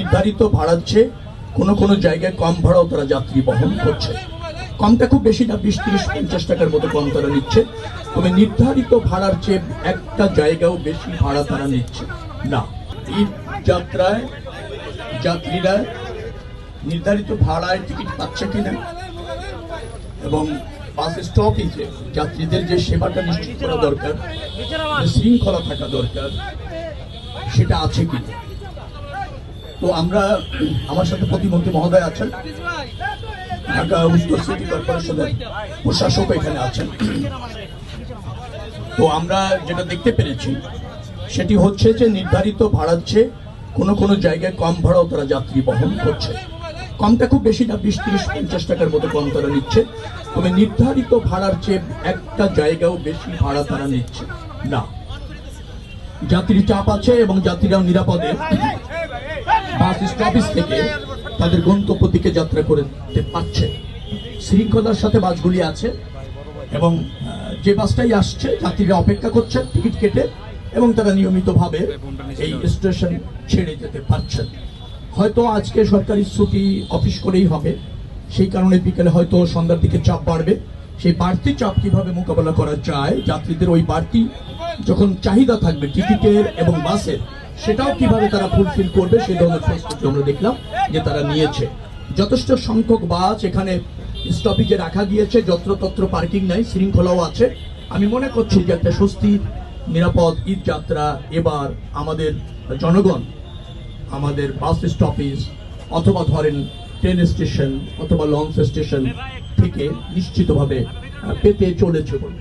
নির্ধারিত ভাড়ার চেয়ে কোনো কোনো জায়গায় কম ভাড়াও তারা যাত্রী বহন করছে। কমটা খুব বেশি না, 20-30-50 টাকার মতো কম তারা নিচ্ছে। তবে নির্ধারিত ভাড়ার চেয়ে একটা জায়গাও বেশি ভাড়া তারা নিচ্ছে না। ঈদ যাত্রায় যাত্রীরা নির্ধারিত ভাড়ায় টিকিট পাচ্ছে কিনা এবং বাস স্টপেজে যাত্রীদের যে সেবাটা নিশ্চিত করা দরকার, শৃঙ্খলা থাকা দরকার, সেটা আছে কিনা। তো আমরা, আমার সাথে প্রতিমন্ত্রী মহোদয় আছেন, ঢাকা উত্তর সিটি কর্পোরেশনের প্রশাসক এখানে আছেন। তো আমরা যেটা দেখতে পেরেছি সেটি হচ্ছে যে নির্ধারিত ভাড়ার চেয়ে কোনো কোনো জায়গায় কম ভাড়াও তারা যাত্রী বহন করছে। কমটা খুব বেশি না, 20-30-50 টাকার মতো কম তারা নিচ্ছে। তবে নির্ধারিত ভাড়ার চেয়ে একটা জায়গাও বেশি ভাড়া তারা নিচ্ছে না। যাত্রী চাপ আছে এবং যাত্রীরাও নিরাপদে বাস স্টপেজ থেকে তাদের গন্তব্য দিকে যাত্রা করতে পারছে। শৃঙ্খলার সাথে বাসগুলি আছে এবং যে বাসটাই আসছে যাত্রীরা অপেক্ষা করছেন টিকিট কেটে এবং তারা নিয়মিতভাবে এই স্টেশন ছেড়ে যেতে পারছেন। হয়তো আজকে সরকারি ছুটি অফিস করেই হবে, সেই কারণে বিকেলে হয়তো সন্ধ্যার দিকে চাপ বাড়বে। সেই বাড়তি চাপ কিভাবে মোকাবেলা করা যায়, যাত্রীদের ওই বাড়তি যখন চাহিদা থাকবে টিকিটের এবং বাসের, সেটাও কিভাবে তারা ফুলফিল করবে সেই ধরনের প্রস্তুতি আমরা দেখলাম যে তারা নিয়েছে। যথেষ্ট সংখ্যক বাস এখানে স্টপেজে রাখা গিয়েছে, যত্রতত্র পার্কিং নাই, শৃঙ্খলাও আছে। আমি মনে করছি যে একটা স্বস্তির নিরাপদ ঈদ যাত্রা এবার আমাদের জনগণ আমাদের বাস স্টপেজ অথবা ধরেন ট্রেন স্টেশন অথবা লঞ্চ স্টেশন থেকে নিশ্চিতভাবে পেতে চলেছে বলে